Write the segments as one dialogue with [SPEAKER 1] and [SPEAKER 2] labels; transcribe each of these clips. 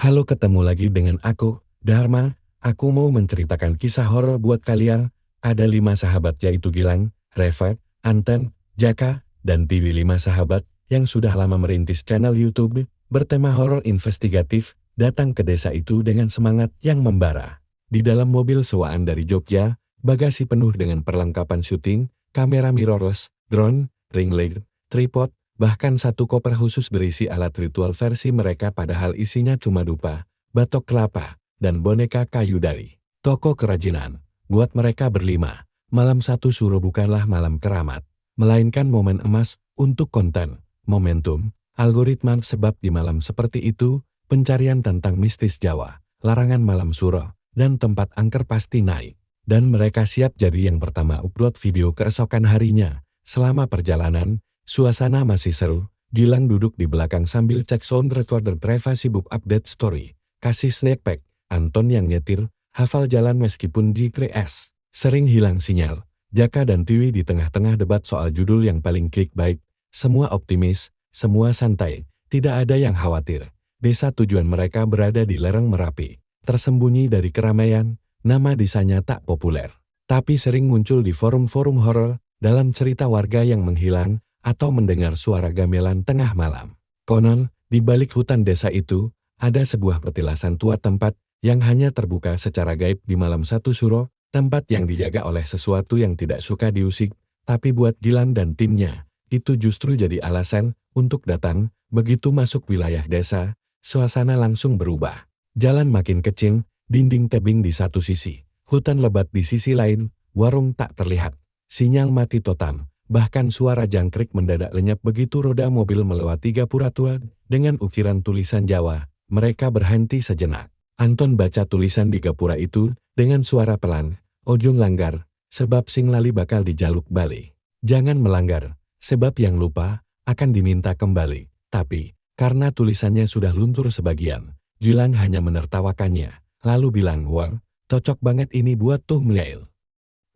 [SPEAKER 1] Halo, ketemu lagi dengan aku, Dharma. Aku mau menceritakan kisah horor buat kalian. Ada 5 sahabat, yaitu Gilang, Reva, Anten, Jaka, dan Tiwi. 5 sahabat yang sudah lama merintis channel YouTube bertema horor investigatif datang ke desa itu dengan semangat yang membara. Di dalam mobil sewaan dari Jogja, bagasi penuh dengan perlengkapan syuting, kamera mirrorless, drone, ring light, tripod, bahkan satu koper khusus berisi alat ritual versi mereka, padahal isinya cuma dupa, batok kelapa, dan boneka kayu dari toko kerajinan. Buat mereka berlima, malam satu suro bukanlah malam keramat, melainkan momen emas untuk konten, momentum, algoritma. Sebab di malam seperti itu, pencarian tentang mistis Jawa, larangan malam suro, dan tempat angker pasti naik. Dan mereka siap jadi yang pertama upload video keesokan harinya. Selama perjalanan, suasana masih seru. Gilang duduk di belakang sambil cek sound recorder. Reva sibuk update story, kasih snack pack. Anton yang nyetir, hafal jalan meskipun GPS sering hilang sinyal. Jaka dan Tiwi di tengah-tengah debat soal judul yang paling clickbait. Semua optimis, semua santai, tidak ada yang khawatir. Desa tujuan mereka berada di lereng Merapi, tersembunyi dari keramaian. Nama desanya tak populer, tapi sering muncul di forum-forum horor, dalam cerita warga yang menghilang, atau mendengar suara gamelan tengah malam. Konon, di balik hutan desa itu, ada sebuah petilasan tua, tempat yang hanya terbuka secara gaib di malam satu suro, tempat yang dijaga oleh sesuatu yang tidak suka diusik. Tapi buat Gilang dan timnya, itu justru jadi alasan untuk datang. Begitu masuk wilayah desa, suasana langsung berubah. Jalan makin kecil, dinding tebing di satu sisi, hutan lebat di sisi lain, warung tak terlihat, sinyal mati total. Bahkan suara jangkrik mendadak lenyap begitu roda mobil melewati gapura tua dengan ukiran tulisan Jawa. Mereka berhenti sejenak. Anton baca tulisan di gapura itu dengan suara pelan, "Ojo langgar, sebab sing lali bakal dijaluk bali. Jangan melanggar, sebab yang lupa akan diminta kembali." Tapi, karena tulisannya sudah luntur sebagian, Gilang hanya menertawakannya, lalu bilang, "Wah, cocok banget ini buat tuh Mlail."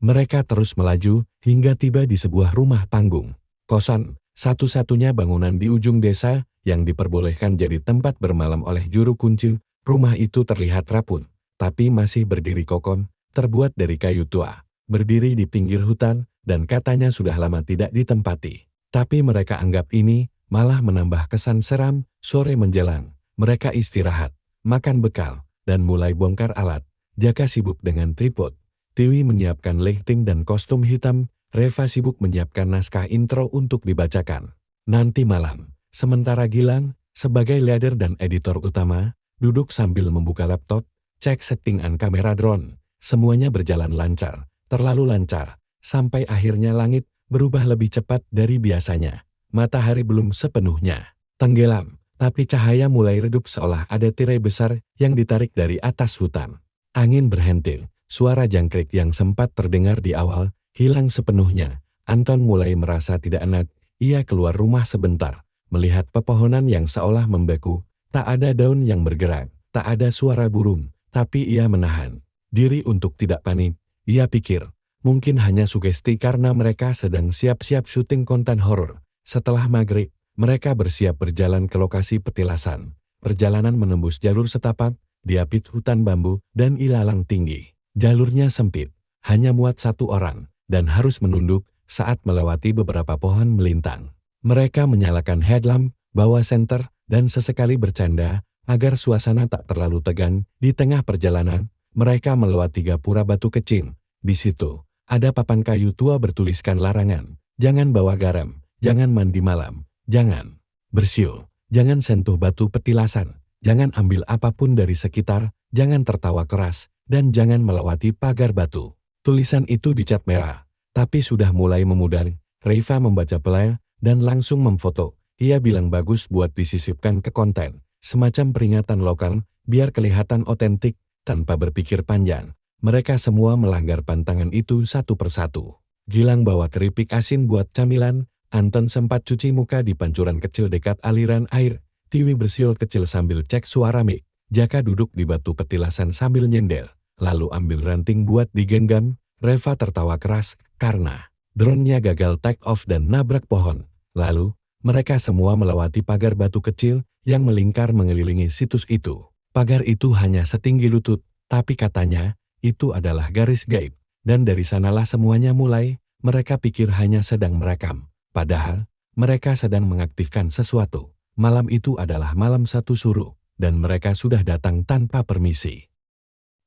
[SPEAKER 1] Mereka terus melaju, hingga tiba di sebuah rumah panggung kosan, satu-satunya bangunan di ujung desa yang diperbolehkan jadi tempat bermalam oleh juru kunci. Rumah itu terlihat rapuh, tapi masih berdiri kokoh, terbuat dari kayu tua, berdiri di pinggir hutan, dan katanya sudah lama tidak ditempati. Tapi mereka anggap ini malah menambah kesan seram. Sore menjelang, mereka istirahat, makan bekal, dan mulai bongkar alat. Jaka sibuk dengan tripod, Tiwi menyiapkan lighting dan kostum hitam, Reva sibuk menyiapkan naskah intro untuk dibacakan nanti malam. Sementara Gilang, sebagai leader dan editor utama, duduk sambil membuka laptop, cek settingan kamera drone. Semuanya berjalan lancar, terlalu lancar, sampai akhirnya langit berubah lebih cepat dari biasanya. Matahari belum sepenuhnya tenggelam, tapi cahaya mulai redup seolah ada tirai besar yang ditarik dari atas hutan. Angin berhenti, suara jangkrik yang sempat terdengar di awal hilang sepenuhnya. Anton mulai merasa tidak enak. Ia keluar rumah sebentar, melihat pepohonan yang seolah membeku. Tak ada daun yang bergerak, tak ada suara burung, tapi ia menahan diri untuk tidak panik. Ia pikir, mungkin hanya sugesti karena mereka sedang siap-siap syuting konten horor. Setelah maghrib, mereka bersiap berjalan ke lokasi petilasan. Perjalanan menembus jalur setapak, diapit hutan bambu dan ilalang tinggi. Jalurnya sempit, hanya muat satu orang, dan harus menunduk saat melewati beberapa pohon melintang. Mereka menyalakan headlamp, bawa senter, dan sesekali bercanda, agar suasana tak terlalu tegang. Di tengah perjalanan, mereka melewati gapura batu kecil. Di situ, ada papan kayu tua bertuliskan larangan. Jangan bawa garam, jangan mandi malam, jangan bersiul, jangan sentuh batu petilasan, jangan ambil apapun dari sekitar, jangan tertawa keras, dan jangan melewati pagar batu. Tulisan itu dicat merah, tapi sudah mulai memudar. Reva membaca pelan, dan langsung memfoto. Ia bilang bagus buat disisipkan ke konten, semacam peringatan lokal, biar kelihatan otentik. Tanpa berpikir panjang, mereka semua melanggar pantangan itu satu persatu. Gilang bawa keripik asin buat camilan, Anton sempat cuci muka di pancuran kecil dekat aliran air, Tiwi bersiul kecil sambil cek suara mic, Jaka duduk di batu petilasan sambil nyender, lalu ambil ranting buat digenggam. Reva tertawa keras, karena drone-nya gagal take off dan nabrak pohon. Lalu, mereka semua melewati pagar batu kecil yang melingkar mengelilingi situs itu. Pagar itu hanya setinggi lutut, tapi katanya, itu adalah garis gaib. Dan dari sanalah semuanya mulai, mereka pikir hanya sedang merekam. Padahal, mereka sedang mengaktifkan sesuatu. Malam itu adalah malam satu suruh, dan mereka sudah datang tanpa permisi.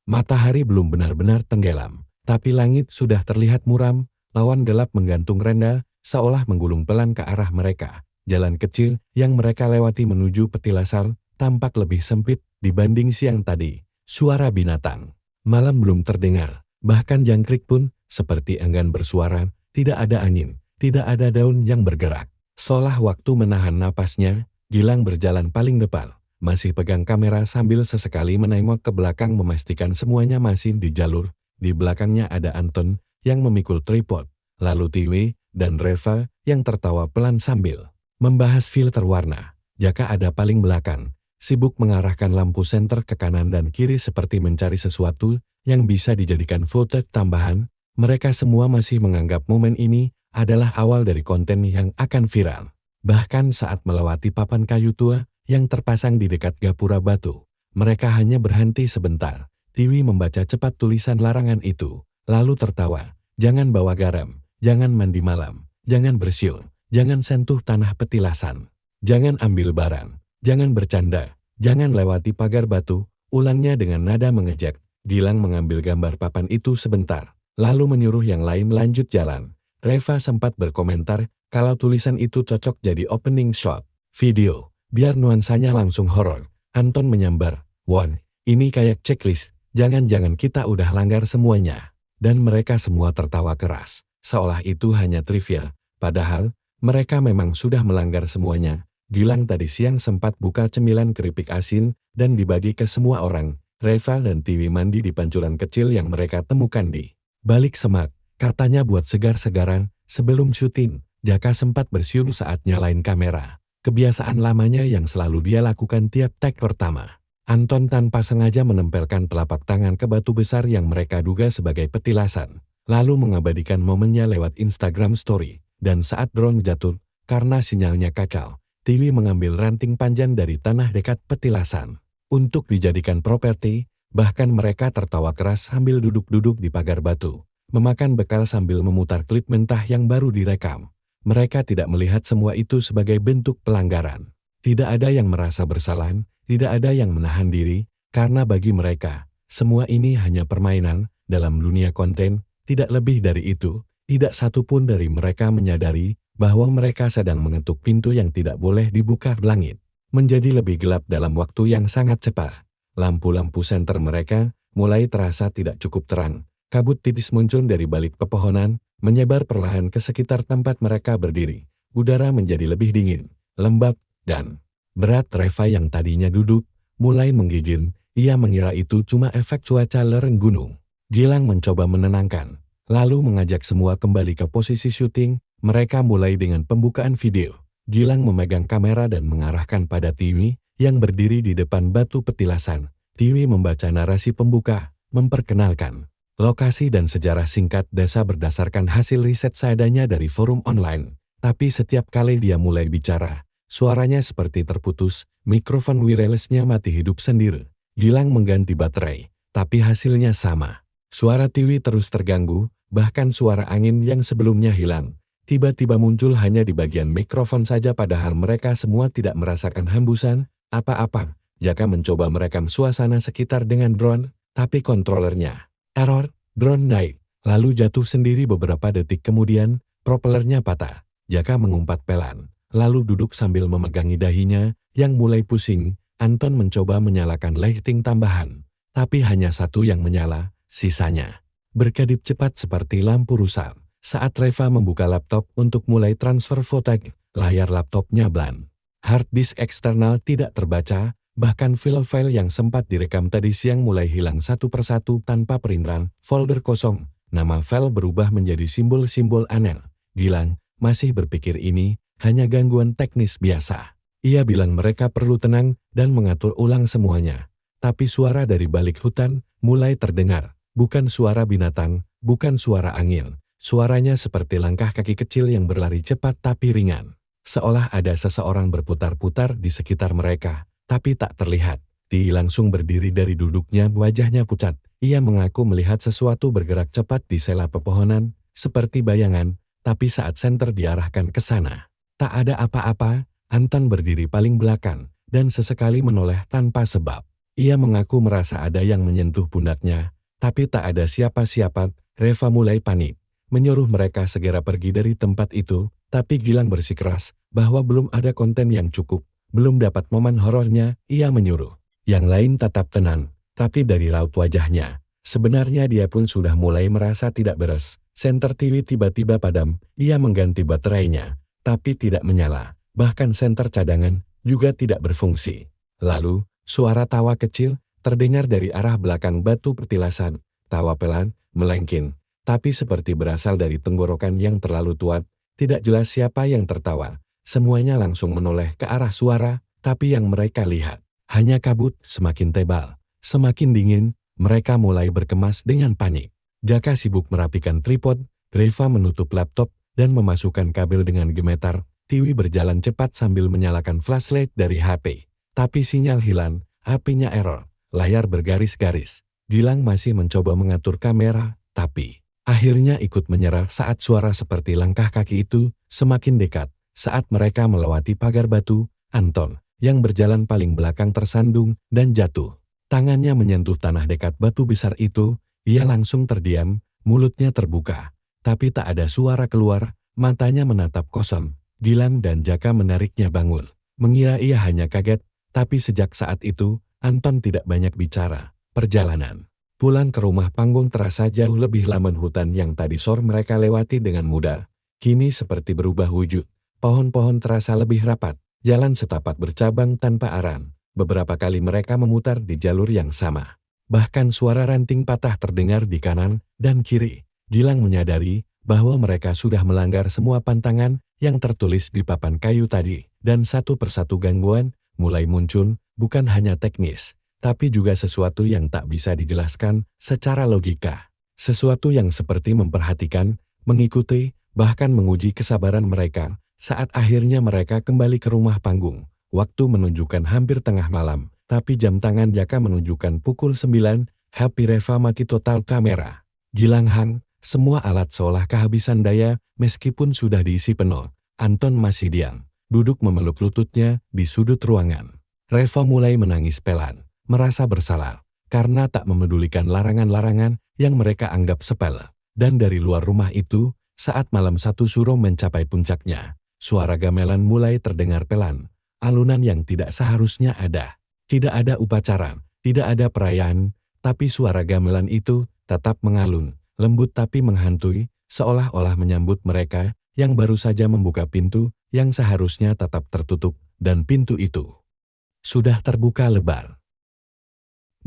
[SPEAKER 1] Matahari belum benar-benar tenggelam, tapi langit sudah terlihat muram, awan gelap menggantung rendah, seolah menggulung pelan ke arah mereka. Jalan kecil yang mereka lewati menuju petilasan tampak lebih sempit dibanding siang tadi. Suara binatang malam belum terdengar, bahkan jangkrik pun seperti enggan bersuara. Tidak ada angin, tidak ada daun yang bergerak. Seolah waktu menahan napasnya, Gilang berjalan paling depan, masih pegang kamera sambil sesekali menengok ke belakang memastikan semuanya masih di jalur. Di belakangnya ada Anton yang memikul tripod, lalu Tiwi dan Reva yang tertawa pelan sambil membahas filter warna. Jaka ada paling belakang, sibuk mengarahkan lampu senter ke kanan dan kiri seperti mencari sesuatu yang bisa dijadikan foto tambahan. Mereka semua masih menganggap momen ini adalah awal dari konten yang akan viral. Bahkan saat melewati papan kayu tua yang terpasang di dekat gapura batu, mereka hanya berhenti sebentar. Tiwi membaca cepat tulisan larangan itu, lalu tertawa. Jangan bawa garam, jangan mandi malam, jangan bersiul, jangan sentuh tanah petilasan, jangan ambil barang, jangan bercanda, jangan lewati pagar batu. Ulangnya dengan nada mengejek. Gilang mengambil gambar papan itu sebentar, lalu menyuruh yang lain lanjut jalan. Reva sempat berkomentar kalau tulisan itu cocok jadi opening shot video, biar nuansanya langsung horor. Anton menyambar, "Won, ini kayak checklist, jangan-jangan kita udah langgar semuanya." Dan mereka semua tertawa keras, seolah itu hanya trivia. Padahal, mereka memang sudah melanggar semuanya. Gilang tadi siang sempat buka cemilan keripik asin dan dibagi ke semua orang. Reva dan Tiwi mandi di pancuran kecil yang mereka temukan di balik semak. Katanya buat segar-segaran sebelum syuting. Jaka sempat bersiul saat nyalain kamera. Kebiasaan lamanya yang selalu dia lakukan tiap take pertama. Anton tanpa sengaja menempelkan telapak tangan ke batu besar yang mereka duga sebagai petilasan, lalu mengabadikan momennya lewat Instagram Story. Dan saat drone jatuh, karena sinyalnya kacau, Tiwi mengambil ranting panjang dari tanah dekat petilasan untuk dijadikan properti. Bahkan mereka tertawa keras sambil duduk-duduk di pagar batu, memakan bekal sambil memutar klip mentah yang baru direkam. Mereka tidak melihat semua itu sebagai bentuk pelanggaran. Tidak ada yang merasa bersalah, tidak ada yang menahan diri, karena bagi mereka, semua ini hanya permainan dalam dunia konten. Tidak lebih dari itu. Tidak satu pun dari mereka menyadari bahwa mereka sedang mengetuk pintu yang tidak boleh dibuka. Langit menjadi lebih gelap dalam waktu yang sangat cepat. Lampu-lampu senter mereka mulai terasa tidak cukup terang. Kabut tipis muncul dari balik pepohonan, menyebar perlahan ke sekitar tempat mereka berdiri. Udara menjadi lebih dingin, lembab, dan berat. Reva yang tadinya duduk, mulai menggigil. Ia mengira itu cuma efek cuaca lereng gunung. Gilang mencoba menenangkan, lalu mengajak semua kembali ke posisi syuting. Mereka mulai dengan pembukaan video. Gilang memegang kamera dan mengarahkan pada Tiwi yang berdiri di depan batu petilasan. Tiwi membaca narasi pembuka, memperkenalkan lokasi dan sejarah singkat desa berdasarkan hasil riset seadanya dari forum online. Tapi setiap kali dia mulai bicara, suaranya seperti terputus, mikrofon wirelessnya mati hidup sendiri. Gilang mengganti baterai, tapi hasilnya sama. Suara Tiwi terus terganggu, bahkan suara angin yang sebelumnya hilang tiba-tiba muncul hanya di bagian mikrofon saja, padahal mereka semua tidak merasakan hembusan apa-apa. Jaka mencoba merekam suasana sekitar dengan drone, tapi kontrolernya error, drone naik, lalu jatuh sendiri. Beberapa detik kemudian, propellernya patah. Jaka mengumpat pelan, lalu duduk sambil memegangi dahinya yang mulai pusing. Anton mencoba menyalakan lighting tambahan, tapi hanya satu yang menyala, sisanya berkedip cepat seperti lampu rusak. Saat Reva membuka laptop untuk mulai transfer foto, layar laptopnya blank. Hard disk eksternal tidak terbaca, bahkan file-file yang sempat direkam tadi siang mulai hilang satu persatu tanpa perintah. Folder kosong, nama file berubah menjadi simbol-simbol aneh. Gilang masih berpikir ini hanya gangguan teknis biasa. Ia bilang mereka perlu tenang dan mengatur ulang semuanya. Tapi suara dari balik hutan mulai terdengar. Bukan suara binatang, bukan suara angin. Suaranya seperti langkah kaki kecil yang berlari cepat tapi ringan. Seolah ada seseorang berputar-putar di sekitar mereka, tapi tak terlihat. Ti langsung berdiri dari duduknya, wajahnya pucat. Ia mengaku melihat sesuatu bergerak cepat di sela pepohonan, seperti bayangan, tapi saat senter diarahkan ke sana, tak ada apa-apa. Anton berdiri paling belakang, dan sesekali menoleh tanpa sebab. Ia mengaku merasa ada yang menyentuh pundaknya, tapi tak ada siapa-siapa. Reva mulai panik, menyuruh mereka segera pergi dari tempat itu, tapi Gilang bersikeras bahwa belum ada konten yang cukup, belum dapat momen horornya. Ia menyuruh yang lain tetap tenang, tapi dari raut wajahnya, sebenarnya dia pun sudah mulai merasa tidak beres. Senter TV tiba-tiba padam, ia mengganti baterainya, tapi tidak menyala, bahkan senter cadangan juga tidak berfungsi. Lalu, suara tawa kecil terdengar dari arah belakang batu petilasan, tawa pelan, melengking, tapi seperti berasal dari tenggorokan yang terlalu tuat. Tidak jelas siapa yang tertawa, semuanya langsung menoleh ke arah suara, tapi yang mereka lihat hanya kabut semakin tebal, semakin dingin. Mereka mulai berkemas dengan panik. Jaka sibuk merapikan tripod, Reva menutup laptop dan memasukkan kabel dengan gemetar. Tiwi berjalan cepat sambil menyalakan flashlight dari HP. Tapi sinyal hilang, HP-nya error, layar bergaris-garis. Gilang masih mencoba mengatur kamera, tapi akhirnya ikut menyerah saat suara seperti langkah kaki itu semakin dekat. Saat mereka melewati pagar batu, Anton yang berjalan paling belakang tersandung dan jatuh. Tangannya menyentuh tanah dekat batu besar itu. Ia langsung terdiam, mulutnya terbuka, tapi tak ada suara keluar. Matanya menatap kosong. Gilang dan Jaka menariknya bangun, mengira ia hanya kaget, tapi sejak saat itu, Anton tidak banyak bicara. Perjalanan pulang ke rumah panggung terasa jauh lebih lamban. Hutan yang tadi sore mereka lewati dengan mudah, kini seperti berubah wujud. Pohon-pohon terasa lebih rapat. Jalan setapak bercabang tanpa arah. Beberapa kali mereka memutar di jalur yang sama. Bahkan suara ranting patah terdengar di kanan dan kiri. Gilang menyadari bahwa mereka sudah melanggar semua pantangan yang tertulis di papan kayu tadi. Dan satu persatu gangguan mulai muncul, bukan hanya teknis, tapi juga sesuatu yang tak bisa dijelaskan secara logika. Sesuatu yang seperti memperhatikan, mengikuti, bahkan menguji kesabaran mereka. Saat akhirnya mereka kembali ke rumah panggung, waktu menunjukkan hampir tengah malam, tapi jam tangan Jaka menunjukkan pukul 9, HP Reva mati total kamera. Gilang hang, semua alat seolah kehabisan daya, meskipun sudah diisi penuh. Anton masih diam, duduk memeluk lututnya di sudut ruangan. Reva mulai menangis pelan, merasa bersalah, karena tak memedulikan larangan-larangan yang mereka anggap sepele. Dan dari luar rumah itu, saat malam satu suruh mencapai puncaknya, suara gamelan mulai terdengar pelan, alunan yang tidak seharusnya ada. Tidak ada upacara, tidak ada perayaan, tapi suara gamelan itu tetap mengalun, lembut tapi menghantui, seolah-olah menyambut mereka yang baru saja membuka pintu yang seharusnya tetap tertutup, dan pintu itu sudah terbuka lebar.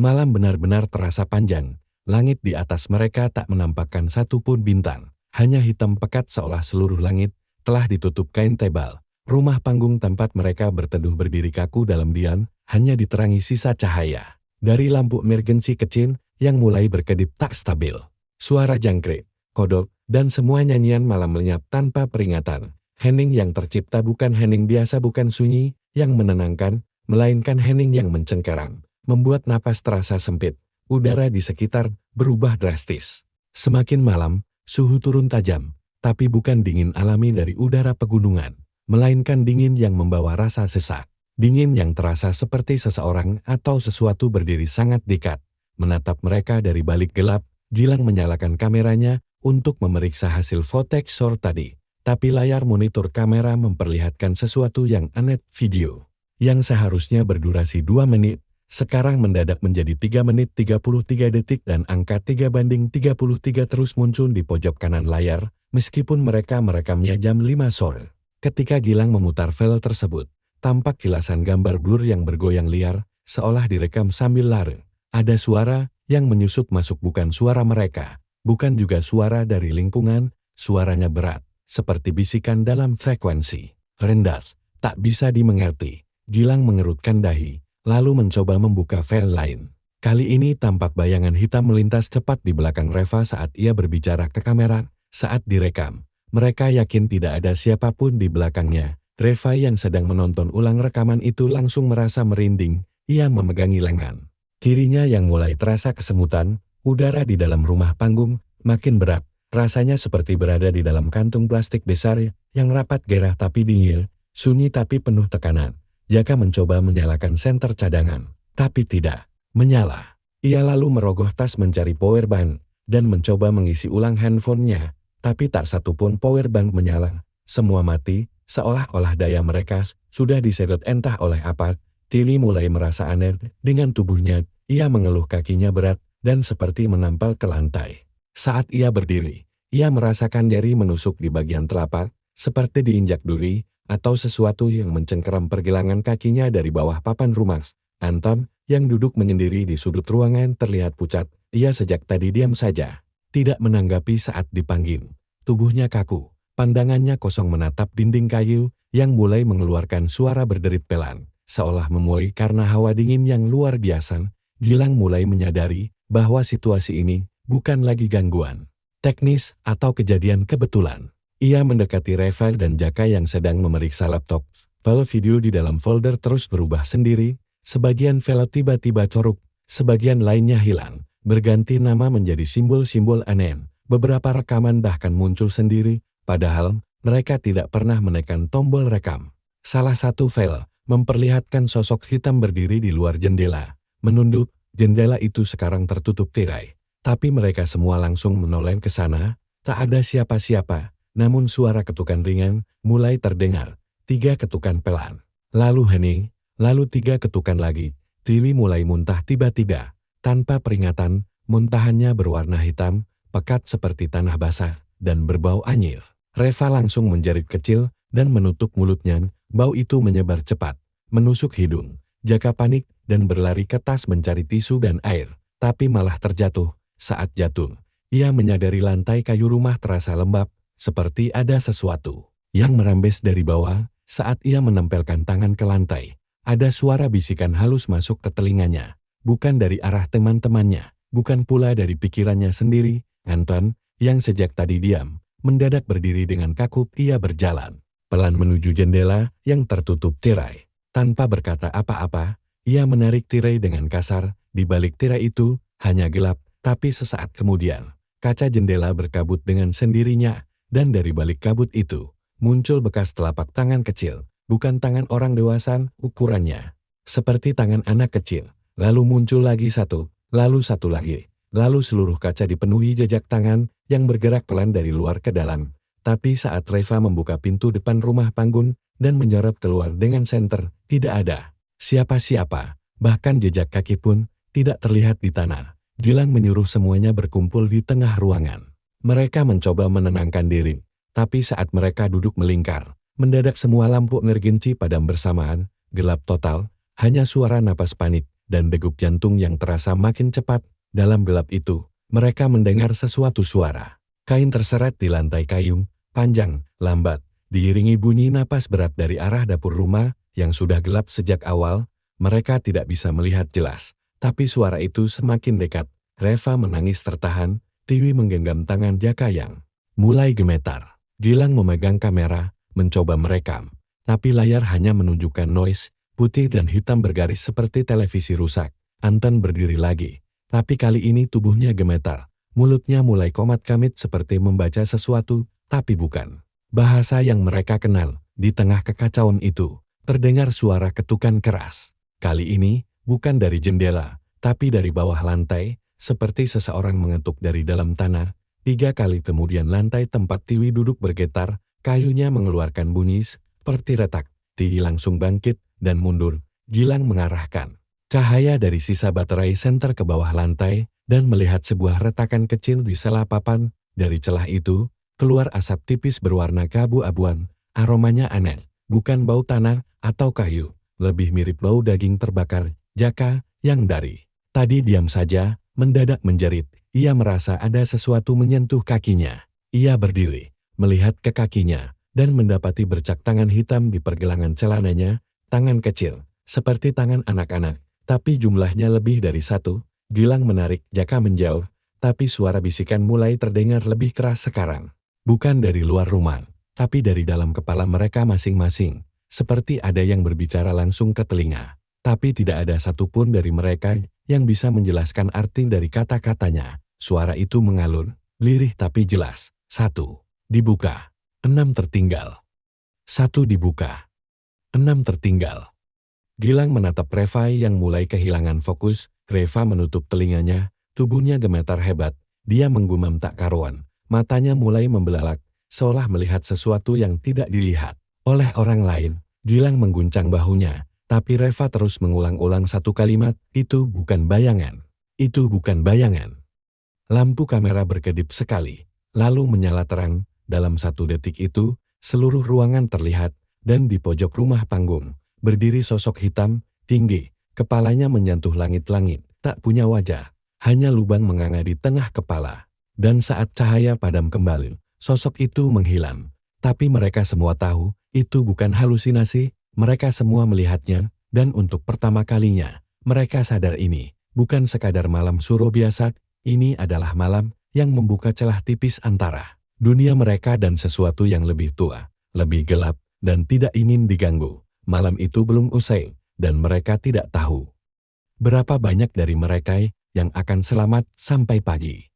[SPEAKER 1] Malam benar-benar terasa panjang, langit di atas mereka tak menampakkan satupun bintang, hanya hitam pekat seolah seluruh langit telah ditutup kain tebal. Rumah panggung tempat mereka berteduh berdiri kaku dalam diam, hanya diterangi sisa cahaya dari lampu emergensi kecil yang mulai berkedip tak stabil. Suara jangkrik, kodok, dan semua nyanyian malam lenyap tanpa peringatan. Hening yang tercipta bukan hening biasa, bukan sunyi yang menenangkan, melainkan hening yang mencengkeram, membuat napas terasa sempit. Udara di sekitar berubah drastis. Semakin malam, suhu turun tajam. Tapi bukan dingin alami dari udara pegunungan, melainkan dingin yang membawa rasa sesak. Dingin yang terasa seperti seseorang atau sesuatu berdiri sangat dekat, menatap mereka dari balik gelap. Gilang menyalakan kameranya untuk memeriksa hasil footage sore tadi, tapi layar monitor kamera memperlihatkan sesuatu yang aneh. Video yang seharusnya berdurasi 2 menit, sekarang mendadak menjadi 3 menit 33 detik dan angka 3:33 terus muncul di pojok kanan layar. Meskipun mereka merekamnya jam 5 sore, ketika Gilang memutar file tersebut, tampak kilasan gambar blur yang bergoyang liar, seolah direkam sambil lari. Ada suara yang menyusup masuk, bukan suara mereka, bukan juga suara dari lingkungan, suaranya berat, seperti bisikan dalam frekuensi rendah, tak bisa dimengerti. Gilang mengerutkan dahi, lalu mencoba membuka file lain. Kali ini tampak bayangan hitam melintas cepat di belakang Reva saat ia berbicara ke kamera. Saat direkam, mereka yakin tidak ada siapapun di belakangnya. Reva yang sedang menonton ulang rekaman itu langsung merasa merinding. Ia memegangi lengan kirinya yang mulai terasa kesemutan. Udara di dalam rumah panggung makin berat. Rasanya seperti berada di dalam kantung plastik besar yang rapat gerah tapi dingin, sunyi tapi penuh tekanan. Jaka mencoba menyalakan senter cadangan, tapi tidak menyala. Ia lalu merogoh tas mencari power bank dan mencoba mengisi ulang handphonenya, tapi tak satu pun power bank menyala. Semua mati, seolah-olah daya mereka sudah disedot entah oleh apa. Tilly mulai merasa aneh dengan tubuhnya. Ia mengeluh kakinya berat dan seperti menampal ke lantai. Saat ia berdiri, ia merasakan nyeri menusuk di bagian telapak, seperti diinjak duri, atau sesuatu yang mencengkeram pergelangan kakinya dari bawah papan rumah. Anton, yang duduk menyendiri di sudut ruangan terlihat pucat. Ia sejak tadi diam saja, tidak menanggapi saat dipanggil. Tubuhnya kaku, pandangannya kosong menatap dinding kayu, yang mulai mengeluarkan suara berderit pelan, seolah memuai karena hawa dingin yang luar biasa. Gilang mulai menyadari bahwa situasi ini bukan lagi gangguan teknis atau kejadian kebetulan. Ia mendekati Reva dan Jaka yang sedang memeriksa laptop. File video di dalam folder terus berubah sendiri, sebagian file tiba-tiba coruk, sebagian lainnya hilang, berganti nama menjadi simbol-simbol aneh. Beberapa rekaman bahkan muncul sendiri, padahal mereka tidak pernah menekan tombol rekam. Salah satu file memperlihatkan sosok hitam berdiri di luar jendela. Menunduk, jendela itu sekarang tertutup tirai. Tapi mereka semua langsung menoleh ke sana. Tak ada siapa-siapa, namun suara ketukan ringan mulai terdengar. 3 ketukan pelan. Lalu hening, lalu 3 ketukan lagi. Tiwi mulai muntah tiba-tiba. Tanpa peringatan, muntahannya berwarna hitam, pekat seperti tanah basah, dan berbau anyir. Reva langsung menjerit kecil dan menutup mulutnya. Bau itu menyebar cepat, menusuk hidung. Jaka panik dan berlari ke tas mencari tisu dan air, tapi malah terjatuh. Saat jatuh, ia menyadari lantai kayu rumah terasa lembab, seperti ada sesuatu yang merembes dari bawah. Saat ia menempelkan tangan ke lantai, ada suara bisikan halus masuk ke telinganya, bukan dari arah teman-temannya, bukan pula dari pikirannya sendiri. Anton, yang sejak tadi diam, mendadak berdiri dengan kaku. Ia berjalan pelan menuju jendela yang tertutup tirai. Tanpa berkata apa-apa, ia menarik tirai dengan kasar. Di balik tirai itu hanya gelap, tapi sesaat kemudian kaca jendela berkabut dengan sendirinya, dan dari balik kabut itu muncul bekas telapak tangan kecil, bukan tangan orang dewasa ukurannya, seperti tangan anak kecil. Lalu muncul lagi satu, lalu satu lagi, lalu seluruh kaca dipenuhi jejak tangan yang bergerak pelan dari luar ke dalam. Tapi saat Reva membuka pintu depan rumah panggung dan menyorot keluar dengan senter, tidak ada siapa-siapa, bahkan jejak kaki pun tidak terlihat di tanah. Gilang menyuruh semuanya berkumpul di tengah ruangan. Mereka mencoba menenangkan diri, tapi saat mereka duduk melingkar, mendadak semua lampu emergensi padam bersamaan, gelap total, hanya suara napas panik dan degup jantung yang terasa makin cepat. Dalam gelap itu, mereka mendengar sesuatu suara. Kain terseret di lantai kayu, panjang, lambat, diiringi bunyi napas berat dari arah dapur rumah yang sudah gelap sejak awal. Mereka tidak bisa melihat jelas, tapi suara itu semakin dekat. Reva menangis tertahan. Tiwi menggenggam tangan Jaka yang mulai gemetar. Gilang memegang kamera, mencoba merekam, tapi layar hanya menunjukkan noise, putih dan hitam bergaris seperti televisi rusak. Anton berdiri lagi, tapi kali ini tubuhnya gemetar. Mulutnya mulai komat-kamit seperti membaca sesuatu, tapi bukan bahasa yang mereka kenal. Di tengah kekacauan itu, terdengar suara ketukan keras. Kali ini, bukan dari jendela, tapi dari bawah lantai, seperti seseorang mengetuk dari dalam tanah. 3 kali kemudian lantai tempat Tiwi duduk bergetar, kayunya mengeluarkan bunyi seperti retak. Tiwi langsung bangkit dan mundur. Gilang mengarahkan cahaya dari sisa baterai senter ke bawah lantai, dan melihat sebuah retakan kecil di sela papan. Dari celah itu, keluar asap tipis berwarna keabu-abuan. Aromanya aneh, bukan bau tanah atau kayu, lebih mirip bau daging terbakar. Jaka, yang dari tadi diam saja, mendadak menjerit. Ia merasa ada sesuatu menyentuh kakinya. Ia berdiri, melihat ke kakinya, dan mendapati bercak tangan hitam di pergelangan celananya. Tangan kecil, seperti tangan anak-anak, tapi jumlahnya lebih dari 1. Gilang menarik Jaka menjauh, tapi suara bisikan mulai terdengar lebih keras sekarang. Bukan dari luar rumah, tapi dari dalam kepala mereka masing-masing, seperti ada yang berbicara langsung ke telinga. Tapi tidak ada satupun dari mereka yang bisa menjelaskan arti dari kata-katanya. Suara itu mengalun, lirih tapi jelas. 1. Dibuka. 6 tertinggal. 1 dibuka. 6 tertinggal. Gilang menatap Reva yang mulai kehilangan fokus. Reva menutup telinganya, tubuhnya gemetar hebat. Dia menggumam tak karuan. Matanya mulai membelalak, seolah melihat sesuatu yang tidak dilihat oleh orang lain. Gilang mengguncang bahunya, tapi Reva terus mengulang-ulang satu kalimat, "Itu bukan bayangan. Itu bukan bayangan." Lampu kamera berkedip sekali, lalu menyala terang. Dalam 1 detik itu, seluruh ruangan terlihat, dan di pojok rumah panggung, berdiri sosok hitam, tinggi, kepalanya menyentuh langit-langit, tak punya wajah, hanya lubang menganga di tengah kepala. Dan saat cahaya padam kembali, sosok itu menghilang. Tapi mereka semua tahu, itu bukan halusinasi, mereka semua melihatnya, dan untuk pertama kalinya, mereka sadar ini bukan sekadar malam suruh biasa, ini adalah malam yang membuka celah tipis antara dunia mereka dan sesuatu yang lebih tua, lebih gelap, dan tidak ingin diganggu. Malam itu belum usai, dan mereka tidak tahu berapa banyak dari mereka yang akan selamat sampai pagi.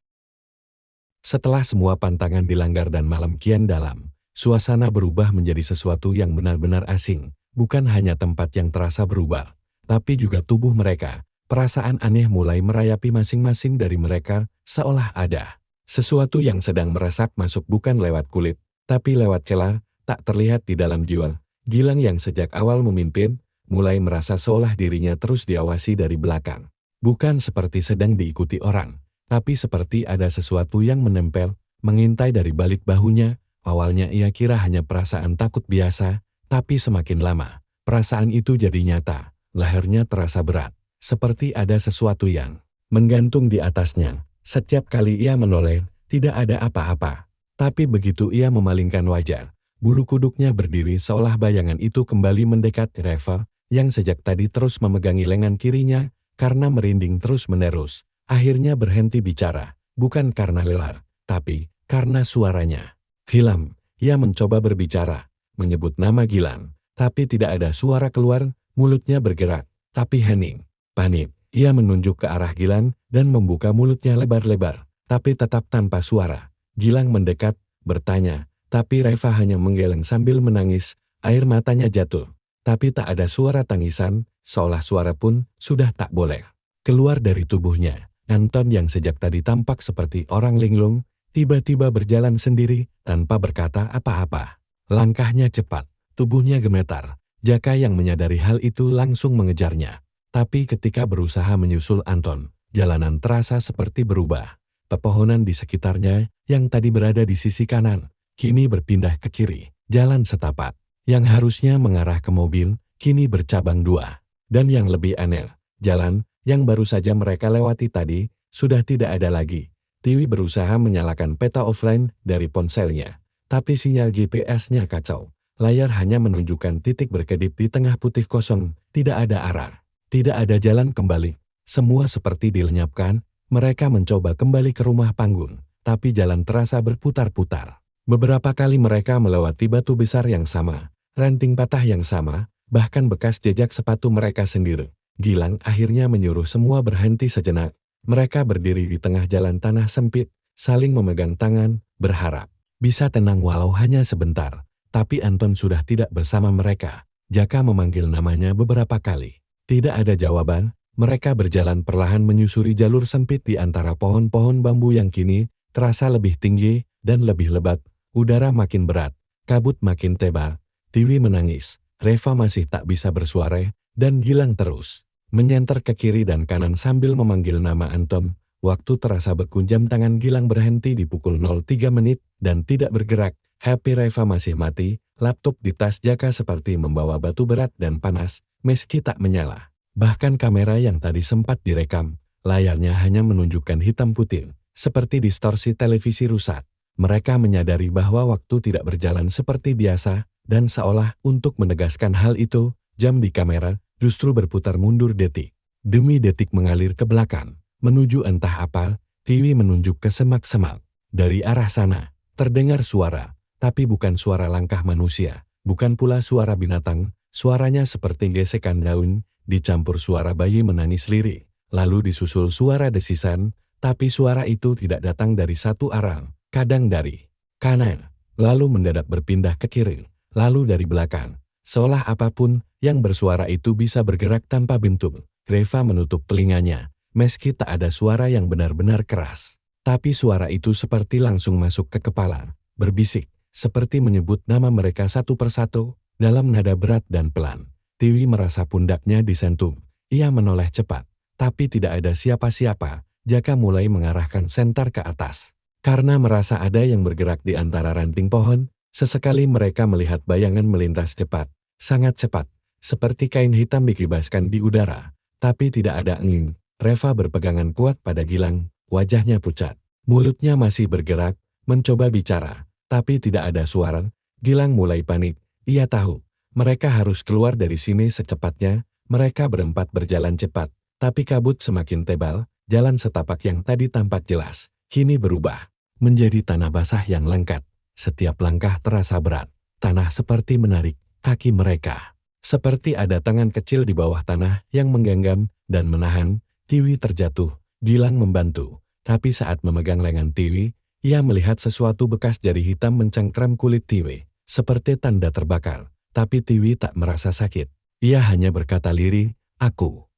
[SPEAKER 1] Setelah semua pantangan dilanggar dan malam kian dalam, suasana berubah menjadi sesuatu yang benar-benar asing. Bukan hanya tempat yang terasa berubah, tapi juga tubuh mereka. Perasaan aneh mulai merayapi masing-masing dari mereka, seolah ada sesuatu yang sedang meresap masuk bukan lewat kulit, tapi lewat celah, tak terlihat di dalam jiwa. Gilang yang sejak awal memimpin, mulai merasa seolah dirinya terus diawasi dari belakang. Bukan seperti sedang diikuti orang, tapi seperti ada sesuatu yang menempel, mengintai dari balik bahunya. Awalnya ia kira hanya perasaan takut biasa, tapi semakin lama, perasaan itu jadi nyata. Lehernya terasa berat, seperti ada sesuatu yang menggantung di atasnya. Setiap kali ia menoleh, tidak ada apa-apa. Tapi begitu ia memalingkan wajah, bulu kuduknya berdiri seolah bayangan itu kembali mendekat. Reva, yang sejak tadi terus memegangi lengan kirinya, karena merinding terus-menerus, akhirnya berhenti bicara, bukan karena lelah, tapi karena suaranya hilang. Ia mencoba berbicara, menyebut nama Gilang, tapi tidak ada suara keluar. Mulutnya bergerak, tapi hening, panik. Ia menunjuk ke arah Gilang dan membuka mulutnya lebar-lebar, tapi tetap tanpa suara. Gilang mendekat, bertanya, tapi Reva hanya menggeleng sambil menangis. Air matanya jatuh, tapi tak ada suara tangisan, seolah suara pun sudah tak boleh keluar dari tubuhnya. Anton yang sejak tadi tampak seperti orang linglung, tiba-tiba berjalan sendiri tanpa berkata apa-apa. Langkahnya cepat, tubuhnya gemetar. Jaka yang menyadari hal itu langsung mengejarnya. Tapi ketika berusaha menyusul Anton, jalanan terasa seperti berubah. Pepohonan di sekitarnya yang tadi berada di sisi kanan, kini berpindah ke kiri. Jalan setapak yang harusnya mengarah ke mobil, kini bercabang dua. Dan yang lebih aneh, jalan yang baru saja mereka lewati tadi, sudah tidak ada lagi. Tiwi berusaha menyalakan peta offline dari ponselnya, tapi sinyal GPS-nya kacau. Layar hanya menunjukkan titik berkedip di tengah putih kosong, tidak ada arah, tidak ada jalan kembali. Semua seperti dilenyapkan. Mereka mencoba kembali ke rumah panggung, tapi jalan terasa berputar-putar. Beberapa kali mereka melewati batu besar yang sama, ranting patah yang sama, bahkan bekas jejak sepatu mereka sendiri. Gilang akhirnya menyuruh semua berhenti sejenak. Mereka berdiri di tengah jalan tanah sempit, saling memegang tangan, berharap bisa tenang walau hanya sebentar. Tapi Anton sudah tidak bersama mereka. Jaka memanggil namanya beberapa kali. Tidak ada jawaban. Mereka berjalan perlahan menyusuri jalur sempit di antara pohon-pohon bambu yang kini terasa lebih tinggi dan lebih lebat. Udara makin berat, kabut makin tebal. Tiwi menangis. Reva masih tak bisa bersuara, dan Gilang terus menyenter ke kiri dan kanan sambil memanggil nama Anton. Waktu terasa berkunjam. Tangan Gilang berhenti di pukul 03 menit dan tidak bergerak. HP Reva masih mati, laptop di tas Jaka seperti membawa batu berat dan panas, meski tak menyala. Bahkan kamera yang tadi sempat direkam, layarnya hanya menunjukkan hitam putih, seperti distorsi televisi rusak. Mereka menyadari bahwa waktu tidak berjalan seperti biasa, dan seolah untuk menegaskan hal itu, jam di kamera justru berputar mundur detik demi detik mengalir ke belakang, menuju entah apa. Tiwi menunjuk ke semak-semak. Dari arah sana, terdengar suara. Tapi bukan suara langkah manusia, bukan pula suara binatang, suaranya seperti gesekan daun. dicampur suara bayi menangis lirih, lalu disusul suara desisan, tapi suara itu tidak datang dari satu arah, kadang dari kanan, lalu mendadak berpindah ke kiri, lalu dari belakang. Seolah apapun yang bersuara itu bisa bergerak tanpa bentuk. Reva menutup telinganya, meski tak ada suara yang benar-benar keras. Tapi suara itu seperti langsung masuk ke kepala, berbisik, seperti menyebut nama mereka satu persatu, dalam nada berat dan pelan. Tiwi merasa pundaknya disentuh. Ia menoleh cepat, tapi tidak ada siapa-siapa. Jaka mulai mengarahkan senter ke atas. Karena merasa ada yang bergerak di antara ranting pohon, sesekali mereka melihat bayangan melintas cepat, sangat cepat, seperti kain hitam dikibaskan di udara. Tapi tidak ada angin. Reva berpegangan kuat pada Gilang, wajahnya pucat. Mulutnya masih bergerak, mencoba bicara, tapi tidak ada suara. Gilang mulai panik. Ia tahu, mereka harus keluar dari sini secepatnya. Mereka berempat berjalan cepat, tapi kabut semakin tebal. Jalan setapak yang tadi tampak jelas, kini berubah menjadi tanah basah yang lengket. Setiap langkah terasa berat. Tanah seperti menarik kaki mereka. Seperti ada tangan kecil di bawah tanah yang menggenggam dan menahan. Tiwi terjatuh. Gilang membantu. Tapi saat memegang lengan Tiwi, ia melihat sesuatu bekas jari hitam mencengkram kulit Tiwi. Seperti tanda terbakar. Tapi Tiwi tak merasa sakit. Ia hanya berkata lirih, "Aku."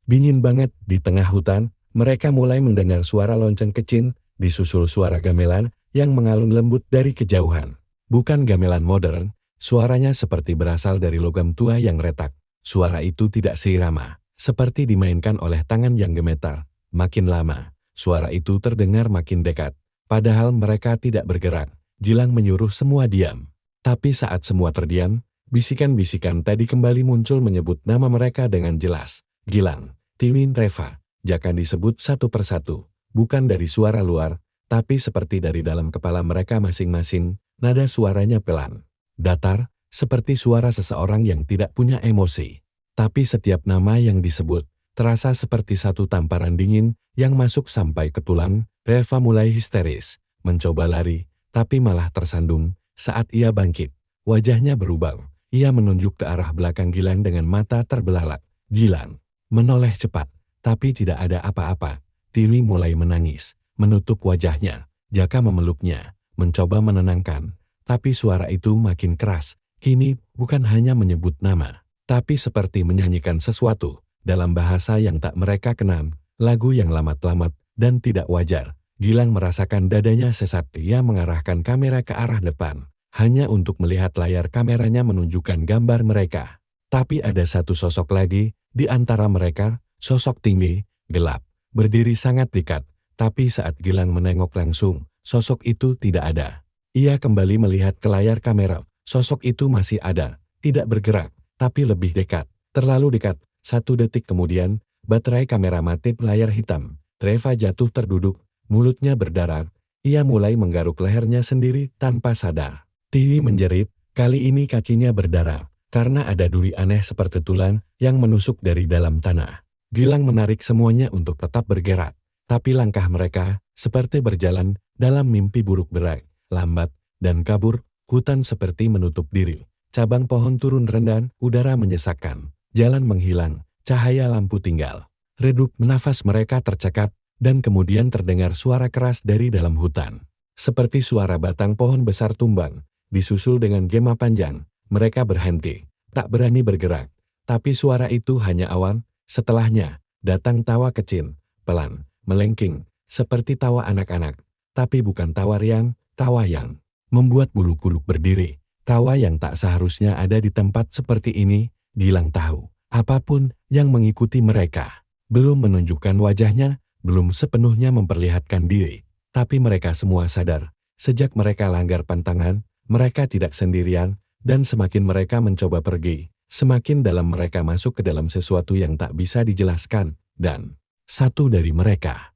[SPEAKER 1] Dingin banget di tengah hutan, mereka mulai mendengar suara lonceng kecil, disusul suara gamelan yang mengalun lembut dari kejauhan. Bukan gamelan modern. Suaranya seperti berasal dari logam tua yang retak. Suara itu tidak seirama, seperti dimainkan oleh tangan yang gemetar. Makin lama, suara itu terdengar makin dekat. Padahal mereka tidak bergerak. Gilang menyuruh semua diam. Tapi saat semua terdiam, bisikan-bisikan tadi kembali muncul menyebut nama mereka dengan jelas. Gilang, Tiwi, Reva, Jaka disebut satu persatu. Bukan dari suara luar, tapi seperti dari dalam kepala mereka masing-masing. Nada suaranya pelan, datar, seperti suara seseorang yang tidak punya emosi. Tapi setiap nama yang disebut, terasa seperti satu tamparan dingin yang masuk sampai ke tulang. Reva mulai histeris, mencoba lari, tapi malah tersandung. Saat ia bangkit, wajahnya berubah. Ia menunjuk ke arah belakang Gilang dengan mata terbelalak. Gilang menoleh cepat, tapi tidak ada apa-apa. Tiwi mulai menangis, menutup wajahnya. Jaka memeluknya, mencoba menenangkan. Tapi suara itu makin keras. Kini bukan hanya menyebut nama, tapi seperti menyanyikan sesuatu dalam bahasa yang tak mereka kenal. Lagu yang lamat-lamat dan tidak wajar. Gilang merasakan dadanya sesat. Ia mengarahkan kamera ke arah depan, hanya untuk melihat layar kameranya menunjukkan gambar mereka. Tapi ada satu sosok lagi di antara mereka, sosok tinggi, gelap, berdiri sangat dekat. Tapi saat Gilang menengok langsung, sosok itu tidak ada. Ia kembali melihat ke layar kamera. Sosok itu masih ada, tidak bergerak, tapi lebih dekat. Terlalu dekat. 1 detik kemudian, baterai kamera mati. Layar hitam. Reva jatuh terduduk, mulutnya berdarah. Ia mulai menggaruk lehernya sendiri tanpa sadar. Tiwi menjerit, kali ini kakinya berdarah, karena ada duri aneh seperti tulang yang menusuk dari dalam tanah. Gilang menarik semuanya untuk tetap bergerak, tapi langkah mereka seperti berjalan dalam mimpi buruk berat. Lambat dan kabur, hutan seperti menutup diri. Cabang pohon turun rendah, udara menyesakkan. Jalan menghilang, cahaya lampu tinggal. Redup nafas mereka tercekat, dan kemudian terdengar suara keras dari dalam hutan. Seperti suara batang pohon besar tumbang, disusul dengan gema panjang. Mereka berhenti, tak berani bergerak. Tapi suara itu hanya awan. Setelahnya, datang tawa kecil, pelan, melengking, seperti tawa anak-anak. Tapi bukan tawa riang. Tawa yang membuat bulu kuduk berdiri. Tawa yang tak seharusnya ada di tempat seperti ini. Gilang tahu, apapun yang mengikuti mereka belum menunjukkan wajahnya, belum sepenuhnya memperlihatkan diri. Tapi mereka semua sadar, sejak mereka langgar pantangan, mereka tidak sendirian, dan semakin mereka mencoba pergi, semakin dalam mereka masuk ke dalam sesuatu yang tak bisa dijelaskan, dan satu dari mereka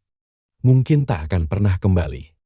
[SPEAKER 1] mungkin tak akan pernah kembali.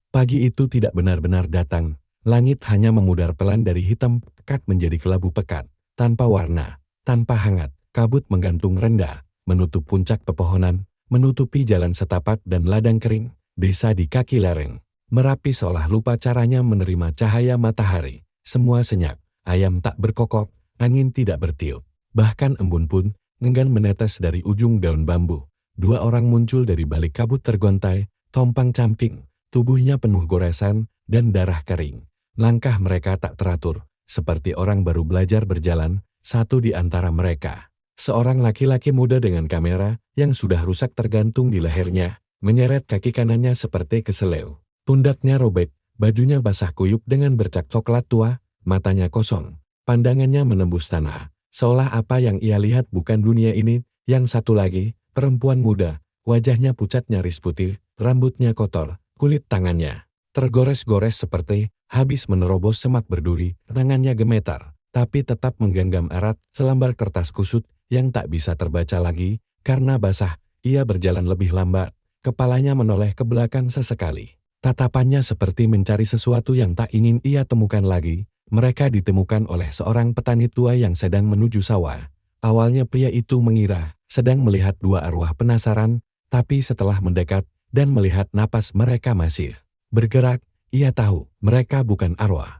[SPEAKER 1] Pagi itu tidak benar-benar datang. Langit hanya memudar pelan dari hitam pekat menjadi kelabu pekat, tanpa warna, tanpa hangat. Kabut menggantung rendah, menutup puncak pepohonan, menutupi jalan setapak dan ladang kering. Desa di kaki lereng Merapi seolah lupa caranya menerima cahaya matahari. Semua senyap, ayam tak berkokok, angin tidak bertiup. Bahkan embun pun enggan menetes dari ujung daun bambu. Dua orang muncul dari balik kabut tergontai, compang-camping, tubuhnya penuh goresan dan darah kering. Langkah mereka tak teratur, seperti orang baru belajar berjalan. Satu di antara mereka, seorang laki-laki muda dengan kamera yang sudah rusak tergantung di lehernya, menyeret kaki kanannya seperti keseleo. Pundaknya robek, bajunya basah kuyup dengan bercak coklat tua, matanya kosong, pandangannya menembus tanah, seolah apa yang ia lihat bukan dunia ini. Yang satu lagi, perempuan muda, wajahnya pucat nyaris putih, rambutnya kotor, kulit tangannya tergores-gores seperti habis menerobos semak berduri, tangannya gemetar, tapi tetap menggenggam erat selembar kertas kusut yang tak bisa terbaca lagi karena basah. Ia berjalan lebih lambat, kepalanya menoleh ke belakang sesekali. Tatapannya seperti mencari sesuatu yang tak ingin ia temukan lagi. Mereka ditemukan oleh seorang petani tua yang sedang menuju sawah. Awalnya pria itu mengira sedang melihat dua arwah penasaran, tapi setelah mendekat dan melihat napas mereka masih bergerak, ia tahu mereka bukan arwah.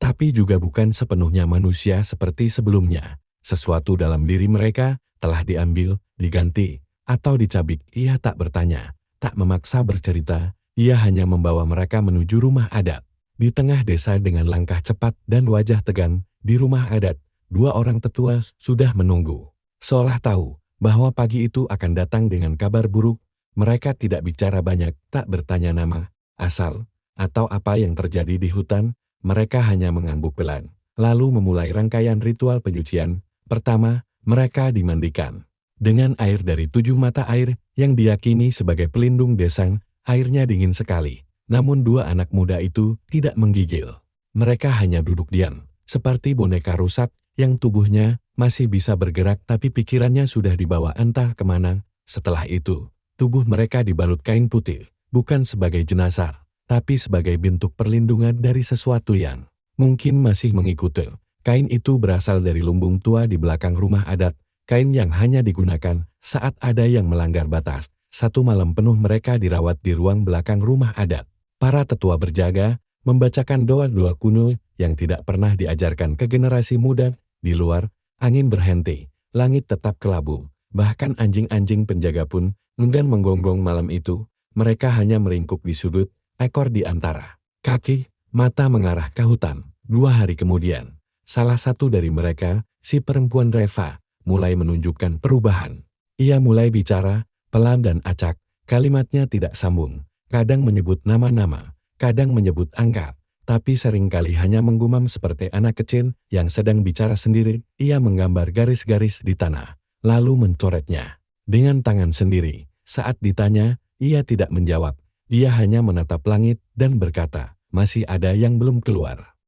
[SPEAKER 1] Tapi juga bukan sepenuhnya manusia seperti sebelumnya. Sesuatu dalam diri mereka telah diambil, diganti, atau dicabik. Ia tak bertanya, tak memaksa bercerita, ia hanya membawa mereka menuju rumah adat. Di tengah desa dengan langkah cepat dan wajah tegang, di rumah adat, dua orang tetua sudah menunggu. Seolah tahu bahwa pagi itu akan datang dengan kabar buruk, mereka tidak bicara banyak, tak bertanya nama, asal, atau apa yang terjadi di hutan. Mereka hanya mengangguk pelan, lalu memulai rangkaian ritual penyucian. Pertama, mereka dimandikan dengan air dari 7 mata air yang diyakini sebagai pelindung desa. Airnya dingin sekali, namun dua anak muda itu tidak menggigil. Mereka hanya duduk diam, seperti boneka rusak yang tubuhnya masih bisa bergerak tapi pikirannya sudah dibawa entah kemana. Setelah itu, tubuh mereka dibalut kain putih, bukan sebagai jenazah, tapi sebagai bentuk perlindungan dari sesuatu yang mungkin masih mengikuti. Kain itu berasal dari lumbung tua di belakang rumah adat, kain yang hanya digunakan saat ada yang melanggar batas. Satu malam penuh mereka dirawat di ruang belakang rumah adat. Para tetua berjaga, membacakan doa-doa kuno yang tidak pernah diajarkan ke generasi muda. Di luar, angin berhenti, langit tetap kelabu, bahkan anjing-anjing penjaga pun enggan menggonggong malam itu. Mereka hanya meringkuk di sudut, ekor di antara kaki, mata mengarah ke hutan. 2 hari kemudian, salah satu dari mereka, si perempuan Reva, mulai menunjukkan perubahan. Ia mulai bicara, pelan dan acak, kalimatnya tidak sambung, kadang menyebut nama-nama, kadang menyebut angka, tapi seringkali hanya menggumam seperti anak kecil yang sedang bicara sendiri. Ia menggambar garis-garis di tanah, lalu mencoretnya dengan tangan sendiri. Saat ditanya, ia tidak menjawab. Dia hanya menatap langit dan berkata, masih ada yang belum keluar.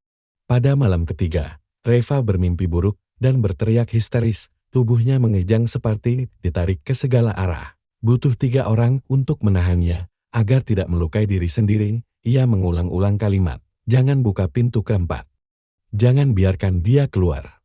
[SPEAKER 1] Pada malam ketiga, Reva bermimpi buruk dan berteriak histeris. Tubuhnya mengejang seperti ditarik ke segala arah. Butuh 3 orang untuk menahannya, agar tidak melukai diri sendiri. Ia mengulang-ulang kalimat, jangan buka pintu keempat. Jangan biarkan dia keluar.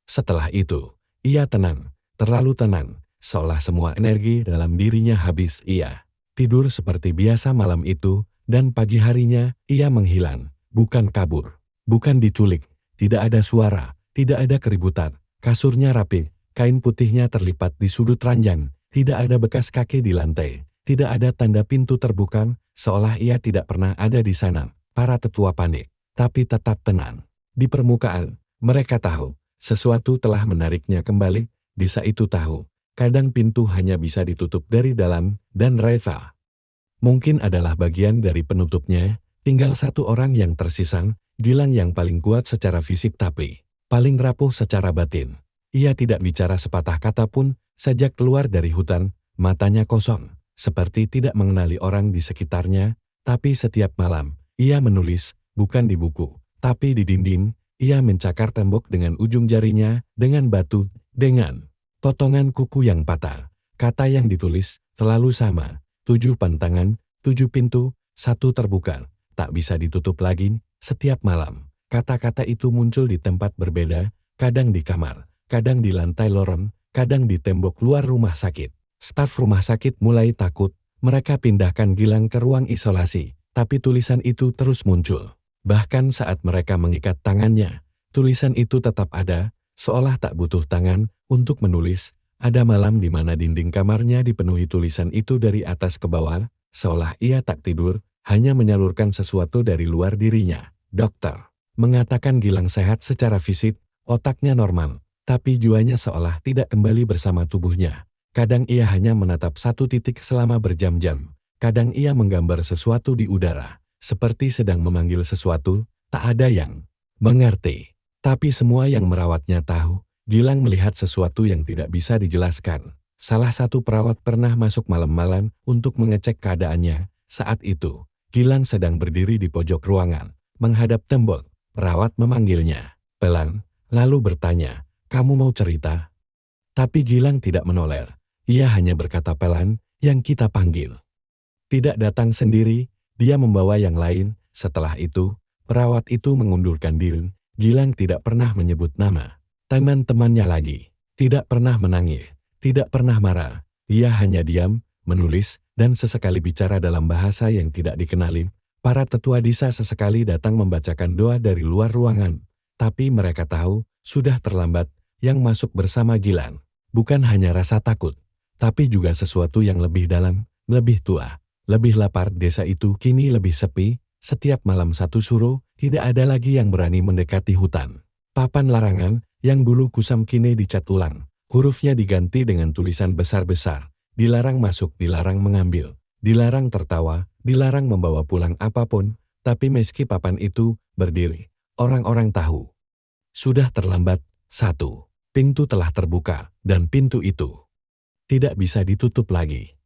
[SPEAKER 1] Setelah itu, ia tenang, terlalu tenang, seolah semua energi dalam dirinya habis. Ia tidur seperti biasa malam itu, dan pagi harinya, ia menghilang, bukan kabur, bukan diculik, tidak ada suara, tidak ada keributan, kasurnya rapi, kain putihnya terlipat di sudut ranjang, tidak ada bekas kaki di lantai, tidak ada tanda pintu terbuka, seolah ia tidak pernah ada di sana. Para tetua panik, tapi tetap tenang. Di permukaan, mereka tahu, sesuatu telah menariknya kembali. Desa itu tahu, kadang pintu hanya bisa ditutup dari dalam, dan Reva mungkin adalah bagian dari penutupnya. Tinggal 1 orang yang tersisa, Gilang yang paling kuat secara fisik tapi paling rapuh secara batin. Ia tidak bicara sepatah kata pun sejak keluar dari hutan, matanya kosong, seperti tidak mengenali orang di sekitarnya. Tapi setiap malam, ia menulis, bukan di buku, tapi di dinding. Ia mencakar tembok dengan ujung jarinya, dengan batu, dengan potongan kuku yang patah. Kata yang ditulis selalu sama, 7 pantangan, 7 pintu, 1 terbuka, tak bisa ditutup lagi. Setiap malam, kata-kata itu muncul di tempat berbeda, kadang di kamar, kadang di lantai lorong, kadang di tembok luar rumah sakit. Staf rumah sakit mulai takut, mereka pindahkan Gilang ke ruang isolasi, tapi tulisan itu terus muncul. Bahkan saat mereka mengikat tangannya, tulisan itu tetap ada, seolah tak butuh tangan untuk menulis. Ada malam di mana dinding kamarnya dipenuhi tulisan itu dari atas ke bawah, seolah ia tak tidur, hanya menyalurkan sesuatu dari luar dirinya. Dokter mengatakan Gilang sehat secara fisik, otaknya normal, tapi jiwanya seolah tidak kembali bersama tubuhnya. Kadang ia hanya menatap satu titik selama berjam-jam. Kadang ia menggambar sesuatu di udara, seperti sedang memanggil sesuatu. Tak ada yang mengerti. Tapi semua yang merawatnya tahu, Gilang melihat sesuatu yang tidak bisa dijelaskan. Salah satu perawat pernah masuk malam-malam untuk mengecek keadaannya. Saat itu, Gilang sedang berdiri di pojok ruangan, menghadap tembok. Perawat memanggilnya pelan, lalu bertanya, "Kamu mau cerita?" Tapi Gilang tidak menoleh. Ia hanya berkata pelan, "Yang kita panggil tidak datang sendiri, dia membawa yang lain." Setelah itu, perawat itu mengundurkan diri. Gilang tidak pernah menyebut nama teman-temannya lagi. Tidak pernah menangis, tidak pernah marah. Ia hanya diam, menulis, dan sesekali bicara dalam bahasa yang tidak dikenali. Para tetua desa sesekali datang membacakan doa dari luar ruangan. Tapi mereka tahu, sudah terlambat. Yang masuk bersama Gilang bukan hanya rasa takut, tapi juga sesuatu yang lebih dalam, lebih tua, lebih lapar. Desa itu kini lebih sepi. Setiap malam satu suruh, tidak ada lagi yang berani mendekati hutan. Papan larangan, yang dulu kusam kini dicat ulang. Hurufnya diganti dengan tulisan besar-besar. Dilarang masuk, dilarang mengambil, dilarang tertawa, dilarang membawa pulang apapun. Tapi meski papan itu berdiri, orang-orang tahu. Sudah terlambat. Satu pintu telah terbuka, dan pintu itu tidak bisa ditutup lagi.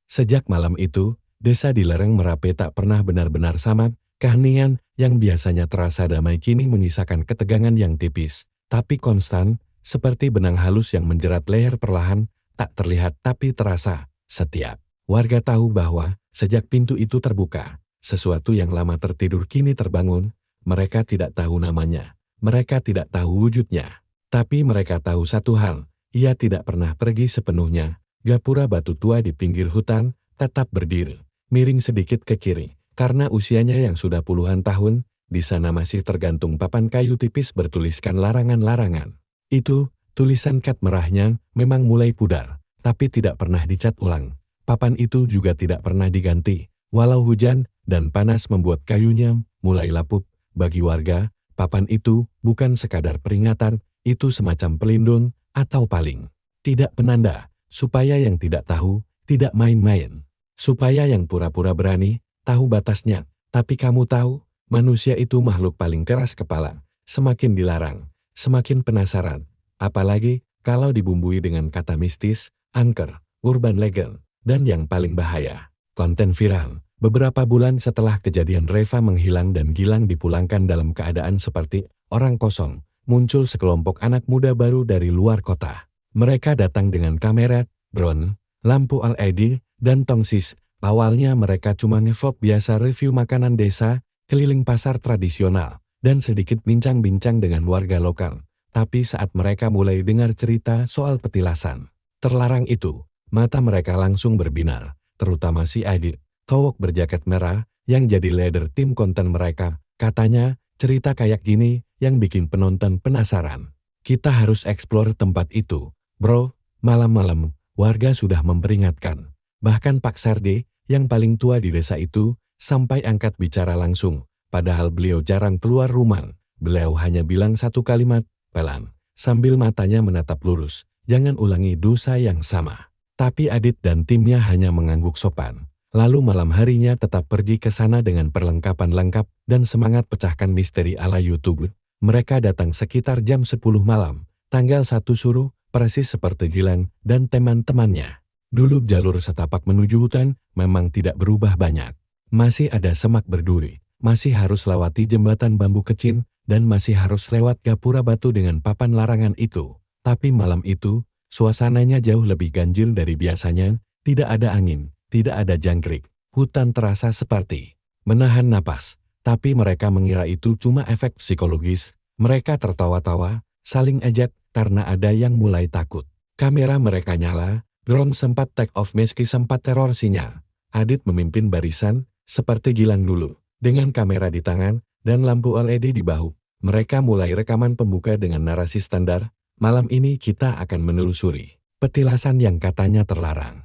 [SPEAKER 1] Sejak malam itu, desa di lereng Merape tak pernah benar-benar samad. Keheningan yang biasanya terasa damai kini menyisakan ketegangan yang tipis, tapi konstan, seperti benang halus yang menjerat leher perlahan, tak terlihat tapi terasa. Setiap warga tahu bahwa, sejak pintu itu terbuka, sesuatu yang lama tertidur kini terbangun. Mereka tidak tahu namanya, mereka tidak tahu wujudnya, tapi mereka tahu satu hal, ia tidak pernah pergi sepenuhnya. Gapura batu tua di pinggir hutan tetap berdiri, miring sedikit ke kiri. Karena usianya yang sudah puluhan tahun, di sana masih tergantung papan kayu tipis bertuliskan larangan-larangan. Itu, tulisan cat merahnya, memang mulai pudar, tapi tidak pernah dicat ulang. Papan itu juga tidak pernah diganti, walau hujan dan panas membuat kayunya mulai lapuk. Bagi warga, papan itu bukan sekadar peringatan, itu semacam pelindung, atau paling tidak penanda, supaya yang tidak tahu, tidak main-main. Supaya yang pura-pura berani, tahu batasnya. Tapi kamu tahu, manusia itu makhluk paling keras kepala. Semakin dilarang, semakin penasaran. Apalagi, kalau dibumbui dengan kata mistis, angker, urban legend, dan yang paling bahaya, konten viral. Beberapa bulan setelah kejadian Reva menghilang dan Gilang dipulangkan dalam keadaan seperti orang kosong, muncul sekelompok anak muda baru dari luar kota. Mereka datang dengan kamera, drone, lampu LED, dan tongsis. Awalnya mereka cuma ngevlog biasa, review makanan desa, keliling pasar tradisional, dan sedikit bincang-bincang dengan warga lokal. Tapi saat mereka mulai dengar cerita soal petilasan terlarang itu, mata mereka langsung berbinar, terutama si Adit, cowok berjaket merah, yang jadi leader tim konten mereka. Katanya, cerita kayak gini yang bikin penonton penasaran. Kita harus eksplor tempat itu, bro. Malam-malam, warga sudah memperingatkan. Bahkan Pak Sarde, yang paling tua di desa itu, sampai angkat bicara langsung. Padahal beliau jarang keluar rumah. Beliau hanya bilang satu kalimat, pelan, sambil matanya menatap lurus. Jangan ulangi dosa yang sama. Tapi Adit dan timnya hanya mengangguk sopan. Lalu malam harinya tetap pergi ke sana dengan perlengkapan lengkap dan semangat pecahkan misteri ala YouTube. Mereka datang sekitar jam 10 malam. Tanggal 1 suruh, persis seperti Gilang dan teman-temannya. Dulu jalur setapak menuju hutan memang tidak berubah banyak. Masih ada semak berduri, masih harus lewati jembatan bambu kecil, dan masih harus lewat gapura batu dengan papan larangan itu. Tapi malam itu, suasananya jauh lebih ganjil dari biasanya. Tidak ada angin, tidak ada jangkrik. Hutan terasa seperti menahan napas. Tapi mereka mengira itu cuma efek psikologis. Mereka tertawa-tawa, saling ejek, karena ada yang mulai takut. Kamera mereka nyala. Drone sempat take off meski sempat teror sinyal. Adit memimpin barisan, seperti Gilang dulu, dengan kamera di tangan dan lampu LED di bahu. Mereka mulai rekaman pembuka dengan narasi standar, malam ini kita akan menelusuri petilasan yang katanya terlarang.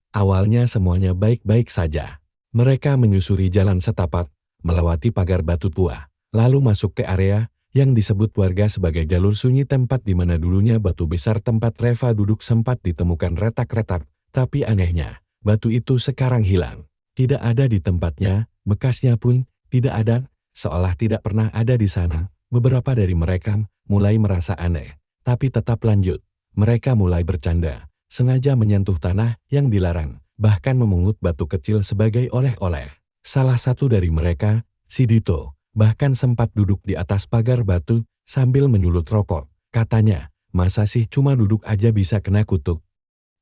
[SPEAKER 1] Awalnya semuanya baik-baik saja. Mereka menyusuri jalan setapak, melewati pagar batu tua, lalu masuk ke area yang disebut warga sebagai jalur sunyi, tempat di mana dulunya batu besar tempat Reva duduk sempat ditemukan retak-retak, tapi anehnya, batu itu sekarang hilang. Tidak ada di tempatnya, bekasnya pun tidak ada, seolah tidak pernah ada di sana. Beberapa dari mereka mulai merasa aneh, tapi tetap lanjut. Mereka mulai bercanda, sengaja menyentuh tanah yang dilarang, bahkan memungut batu kecil sebagai oleh-oleh. Salah satu dari mereka, si Dito, bahkan sempat duduk di atas pagar batu sambil menyulut rokok. Katanya, masa sih cuma duduk aja bisa kena kutuk?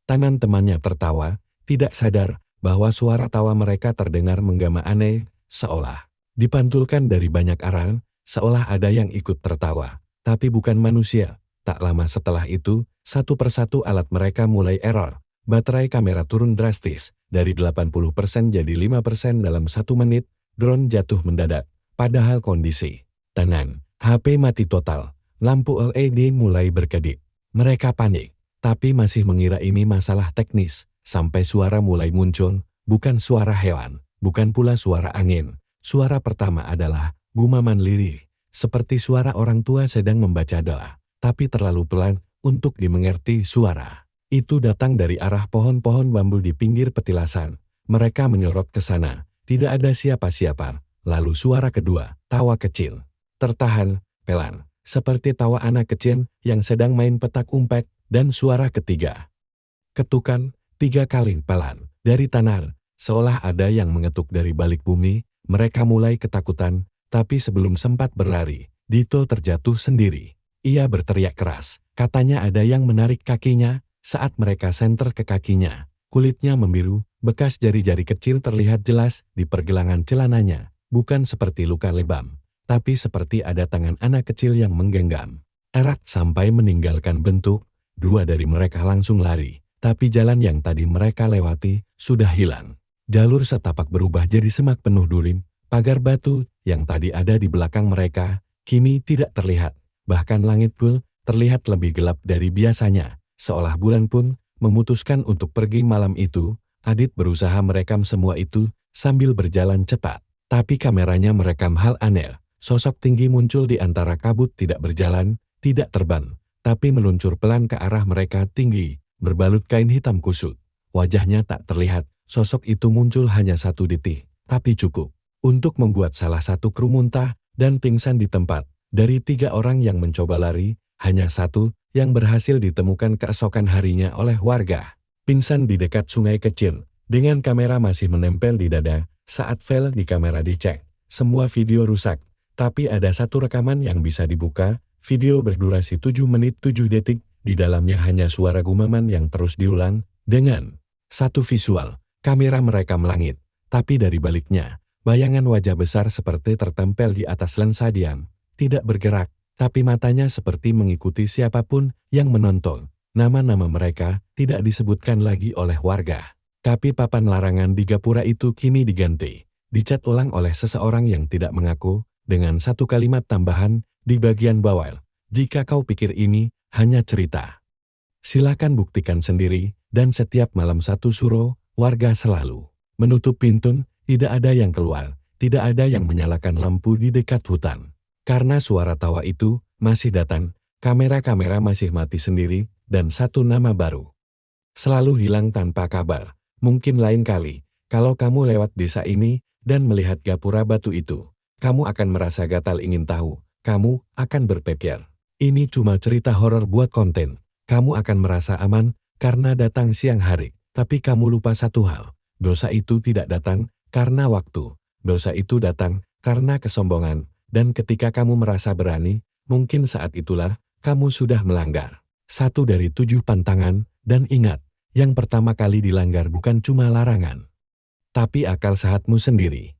[SPEAKER 1] Teman-temannya tertawa, tidak sadar bahwa suara tawa mereka terdengar menggema aneh, seolah dipantulkan dari banyak arah, seolah ada yang ikut tertawa, tapi bukan manusia. Tak lama setelah itu, satu persatu alat mereka mulai error. Baterai kamera turun drastis, dari 80% jadi 5% dalam 1 menit, drone jatuh mendadak. Padahal kondisi tenang, HP mati total, lampu LED mulai berkedip. Mereka panik, tapi masih mengira ini masalah teknis, sampai suara mulai muncul, bukan suara hewan, bukan pula suara angin. Suara pertama adalah gumaman lirih, seperti suara orang tua sedang membaca doa, tapi terlalu pelan untuk dimengerti. Suara itu datang dari arah pohon-pohon bambu di pinggir petilasan. Mereka menyorot ke sana, tidak ada siapa-siapa. Lalu suara kedua, tawa kecil, tertahan, pelan, seperti tawa anak kecil yang sedang main petak umpet. Dan suara ketiga, ketukan, 3 kali pelan, dari tanah, seolah ada yang mengetuk dari balik bumi. Mereka mulai ketakutan, tapi sebelum sempat berlari, Dito terjatuh sendiri. Ia berteriak keras, katanya ada yang menarik kakinya. Saat mereka senter ke kakinya, kulitnya membiru, bekas jari-jari kecil terlihat jelas di pergelangan celananya. Bukan seperti luka lebam, tapi seperti ada tangan anak kecil yang menggenggam erat sampai meninggalkan bentuk. 2 dari mereka langsung lari, tapi jalan yang tadi mereka lewati sudah hilang. Jalur setapak berubah jadi semak penuh duri. Pagar batu yang tadi ada di belakang mereka kini tidak terlihat. Bahkan langit pun terlihat lebih gelap dari biasanya, seolah bulan pun memutuskan untuk pergi malam itu. Adit berusaha merekam semua itu sambil berjalan cepat. Tapi kameranya merekam hal aneh. Sosok tinggi muncul di antara kabut, tidak berjalan, tidak terbang, tapi meluncur pelan ke arah mereka. Tinggi, berbalut kain hitam kusut. Wajahnya tak terlihat. Sosok itu muncul hanya 1 detik, tapi cukup untuk membuat salah satu kru muntah dan pingsan di tempat. Dari 3 orang yang mencoba lari, hanya 1 yang berhasil ditemukan keesokan harinya oleh warga. Pingsan di dekat sungai kecil, dengan kamera masih menempel di dada. Saat file di kamera dicek, semua video rusak, tapi ada 1 rekaman yang bisa dibuka. Video berdurasi 7 menit 7 detik, di dalamnya hanya suara gumaman yang terus diulang. Dengan 1 visual, kamera merekam langit, tapi dari baliknya, bayangan wajah besar seperti tertempel di atas lensa diam, tidak bergerak, tapi matanya seperti mengikuti siapapun yang menonton. Nama-nama mereka tidak disebutkan lagi oleh warga. Tapi papan larangan di gapura itu kini diganti, dicat ulang oleh seseorang yang tidak mengaku, dengan 1 kalimat tambahan di bagian bawah. Jika kau pikir ini hanya cerita, silakan buktikan sendiri. Dan setiap malam 1 suro, warga selalu menutup pintu, tidak ada yang keluar, tidak ada yang menyalakan lampu di dekat hutan. Karena suara tawa itu masih datang, kamera-kamera masih mati sendiri, dan 1 nama baru selalu hilang tanpa kabar. Mungkin lain kali, kalau kamu lewat desa ini dan melihat gapura batu itu, kamu akan merasa gatal ingin tahu. Kamu akan berpikir, ini cuma cerita horor buat konten. Kamu akan merasa aman karena datang siang hari. Tapi kamu lupa satu hal, dosa itu tidak datang karena waktu. Dosa itu datang karena kesombongan. Dan ketika kamu merasa berani, mungkin saat itulah kamu sudah melanggar 1 dari 7 pantangan. Dan ingat, yang pertama kali dilanggar bukan cuma larangan, tapi akal sehatmu sendiri.